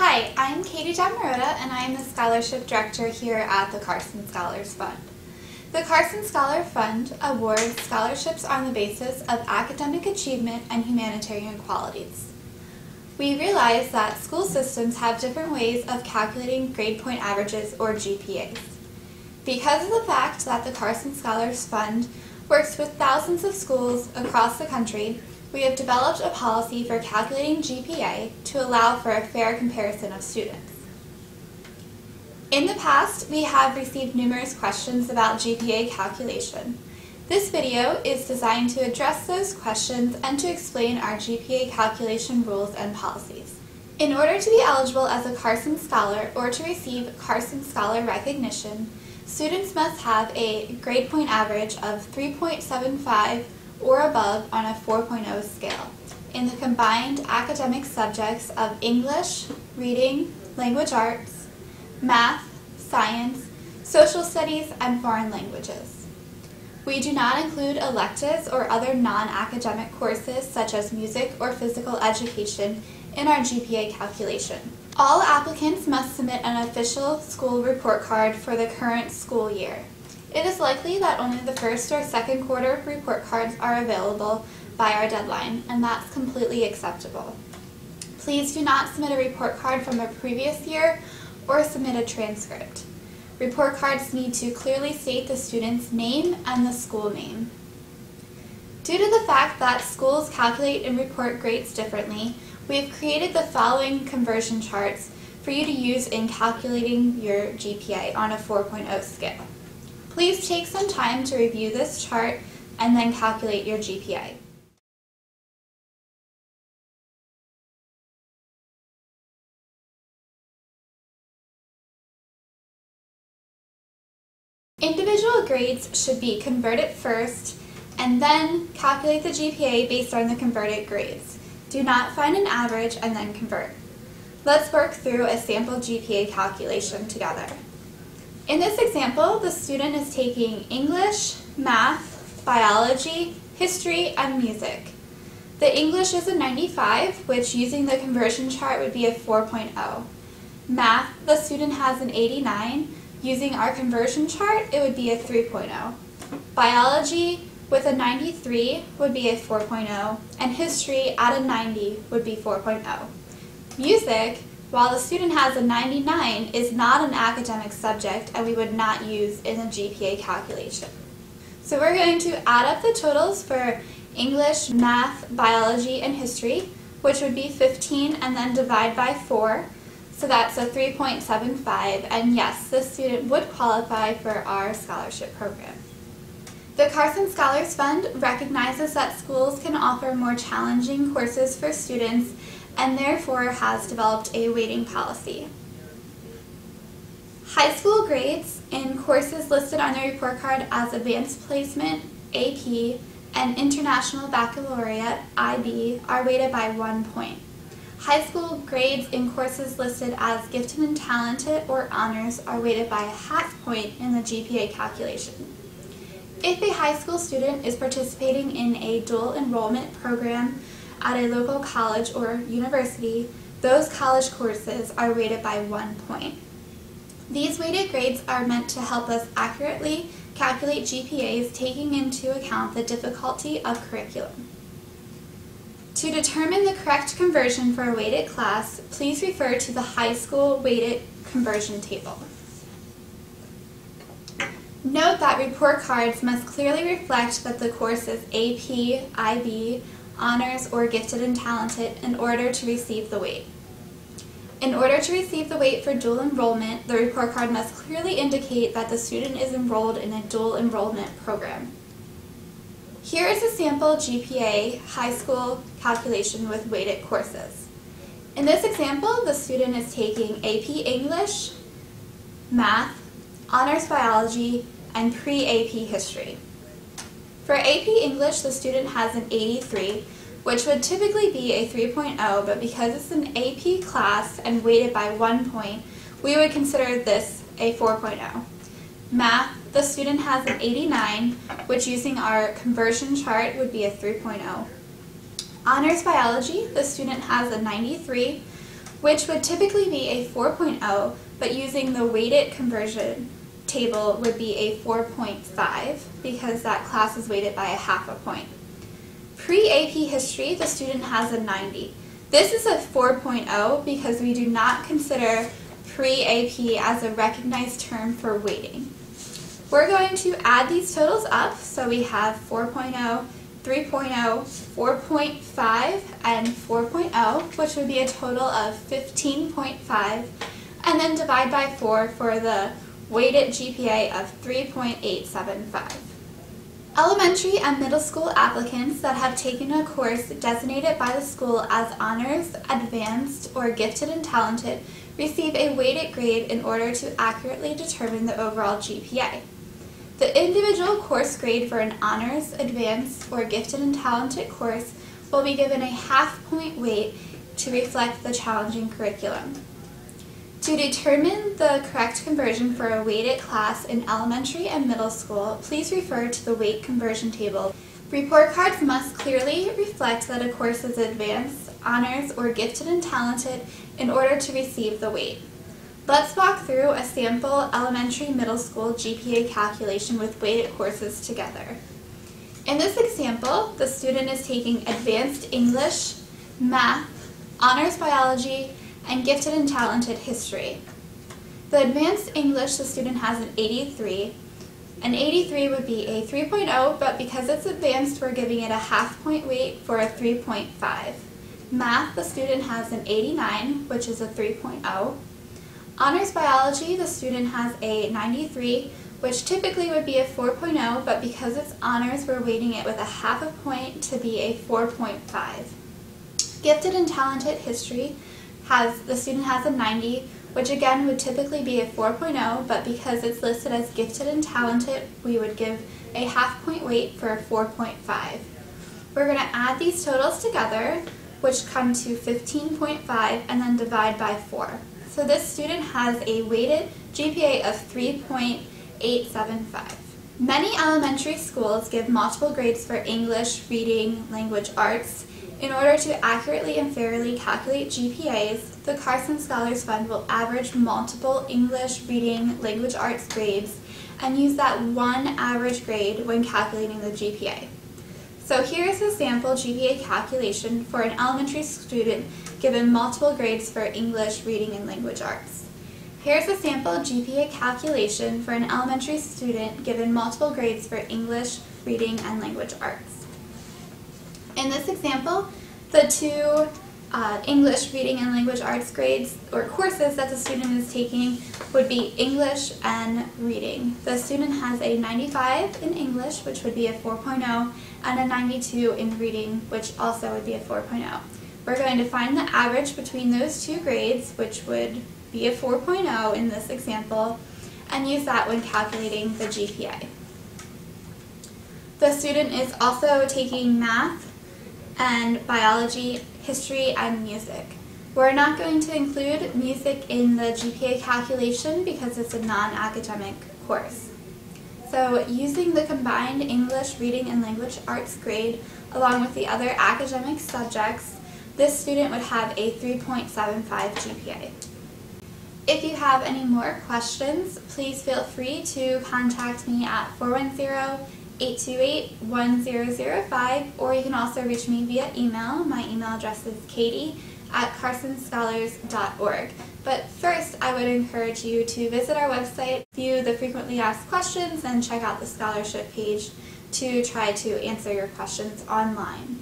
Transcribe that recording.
Hi, I'm Katie Damarotta, and I am the Scholarship Director here at the Carson Scholars Fund. The Carson Scholar Fund awards scholarships on the basis of academic achievement and humanitarian qualities. We realize that school systems have different ways of calculating grade point averages, or GPAs. Because of the fact that the Carson Scholars Fund works with thousands of schools across the country, we have developed a policy for calculating GPA to allow for a fair comparison of students. In the past, we have received numerous questions about GPA calculation. This video is designed to address those questions and to explain our GPA calculation rules and policies. In order to be eligible as a Carson Scholar or to receive Carson Scholar recognition, students must have a grade point average of 3.75 or above on a 4.0 scale in the combined academic subjects of English, reading, language arts, math, science, social studies, and foreign languages. We do not include electives or other non-academic courses such as music or physical education in our GPA calculation. All applicants must submit an official school report card for the current school year. It is likely that only the first or second quarter report cards are available by our deadline, and that's completely acceptable. Please do not submit a report card from a previous year or submit a transcript. Report cards need to clearly state the student's name and the school name. Due to the fact that schools calculate and report grades differently, we have created the following conversion charts for you to use in calculating your GPA on a 4.0 scale. Please take some time to review this chart and then calculate your GPA. Individual grades should be converted first and then calculate the GPA based on the converted grades. Do not find an average and then convert. Let's work through a sample GPA calculation together. In this example, the student is taking English, math, biology, history, and music. The English is a 95, which using the conversion chart would be a 4.0. Math, the student has an 89. Using our conversion chart, it would be a 3.0. Biology, with a 93, would be a 4.0, and history at a 90 would be 4.0. Music, while the student has a 99, is not an academic subject and we would not use in a GPA calculation. So we're going to add up the totals for English, math, biology, and history, which would be 15, and then divide by 4. So that's a 3.75, and yes, the student would qualify for our scholarship program. The Carson Scholars Fund recognizes that schools can offer more challenging courses for students and therefore has developed a weighting policy. High school grades in courses listed on the report card as Advanced Placement, AP, and International Baccalaureate, IB, are weighted by 1 point. High school grades in courses listed as Gifted and Talented or Honors are weighted by a half point in the GPA calculation. If a high school student is participating in a dual enrollment program at a local college or university, those college courses are weighted by 1 point. These weighted grades are meant to help us accurately calculate GPAs, taking into account the difficulty of curriculum. To determine the correct conversion for a weighted class, please refer to the high school weighted conversion table. Note that report cards must clearly reflect that the course is AP, IB, Honors, or Gifted and Talented in order to receive the weight. In order to receive the weight for dual enrollment, the report card must clearly indicate that the student is enrolled in a dual enrollment program. Here is a sample GPA high school calculation with weighted courses. In this example, the student is taking AP English, Math, Honors Biology, and Pre-AP History. For AP English, the student has an 83, which would typically be a 3.0, but because it's an AP class and weighted by 1 point, we would consider this a 4.0. Math, the student has an 89, which using our conversion chart would be a 3.0. Honors Biology, the student has a 93, which would typically be a 4.0, but using the weighted conversion table would be a 4.5 because that class is weighted by a half a point. Pre-AP History, the student has a 90. This is a 4.0 because we do not consider pre-AP as a recognized term for weighting. We're going to add these totals up, so we have 4.0, 3.0, 4.5, and 4.0, which would be a total of 15.5, and then divide by 4 for the weighted GPA of 3.875. Elementary and middle school applicants that have taken a course designated by the school as honors, advanced, or gifted and talented receive a weighted grade in order to accurately determine the overall GPA. The individual course grade for an honors, advanced, or gifted and talented course will be given a half-point weight to reflect the challenging curriculum. To determine the correct conversion for a weighted class in elementary and middle school, please refer to the weight conversion table. Report cards must clearly reflect that a course is advanced, honors, or gifted and talented in order to receive the weight. Let's walk through a sample elementary middle school GPA calculation with weighted courses together. In this example, the student is taking advanced English, math, honors biology, and gifted and talented history. The advanced English, the student has an 83. An 83 would be a 3.0, but because it's advanced, we're giving it a half-point weight for a 3.5. Math, the student has an 89, which is a 3.0. Honors biology, the student has a 93, which typically would be a 4.0, but because it's honors, we're weighting it with a half a point to be a 4.5. Gifted and talented history, the student has a 90, which again would typically be a 4.0, but because it's listed as gifted and talented, we would give a half-point weight for a 4.5. We're going to add these totals together, which come to 15.5, and then divide by 4. So this student has a weighted GPA of 3.875. Many elementary schools give multiple grades for English, reading, language arts. In order to accurately and fairly calculate GPAs, the Carson Scholars Fund will average multiple English, reading, language arts grades and use that one average grade when calculating the GPA. So here's a sample GPA calculation for an elementary student given multiple grades for English, reading, and language arts. Here's a sample GPA calculation for an elementary student given multiple grades for English, reading, and language arts. In this example, the two English, reading, and language arts grades or courses that the student is taking would be English and reading. The student has a 95 in English, which would be a 4.0, and a 92 in reading, which also would be a 4.0. We're going to find the average between those two grades, which would be a 4.0 in this example, and use that when calculating the GPA. The student is also taking math and biology, history, and music. We're not going to include music in the GPA calculation because it's a non-academic course. So using the combined English, reading, and language arts grade along with the other academic subjects, this student would have a 3.75 GPA. If you have any more questions, please feel free to contact me at 410-828-1005, or you can also reach me via email. My email address is katie@carsonscholars.org. But first, I would encourage you to visit our website, view the frequently asked questions, and check out the scholarship page to try to answer your questions online.